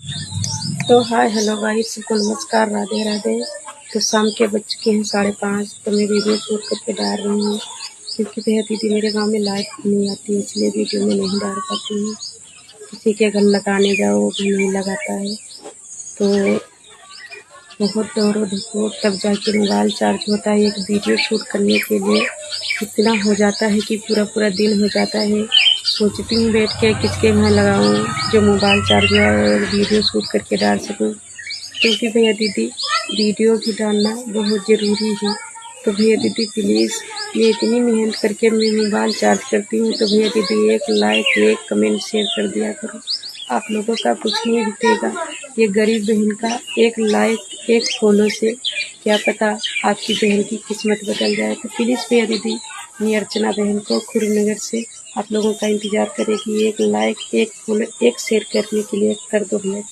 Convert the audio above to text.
तो hi hello guys, सबको नमस्कार, राधे राधे। तो शाम के बज चुके हैं 5:30। तो मैं वीडियो शूट करके डाल रही हूँ क्योंकि भैया दीदी मेरे गांव में लाइट नहीं आती है, इसलिए वीडियो में नहीं डाल पाती हूँ। किसी के घर लगाने जाओ वो भी नहीं लगाता है, तो बहुत दौड़ो धूपो तब जाके मोबाइल चार्ज होता है। एक वीडियो शूट करने के लिए इतना हो जाता है कि पूरा पूरा दिन हो जाता है। सोचती हूँ बैठ के किसके घर लगाऊँ जो मोबाइल चार्ज हुआ है और वीडियो शूट करके डाल सकूँ, क्योंकि भैया दीदी वीडियो भी डालना बहुत ज़रूरी है। तो भैया दीदी प्लीज़, मैं इतनी मेहनत करके मैं मोबाइल चार्ज करती हूँ, तो भैया दीदी एक लाइक, एक कमेंट, शेयर कर दिया करो। आप लोगों का कुछ नहीं रुकेगा, ये गरीब बहन का एक लाइक, एक फॉलो से क्या पता आपकी बहन की किस्मत बदल जाए। तो प्लीज़ भैया दीदी, मैं अर्चना बहन को खुरनगर से आप लोगों का इंतज़ार करेगी। एक लाइक, एक फॉलो, एक शेयर करने के लिए कर दो भैया।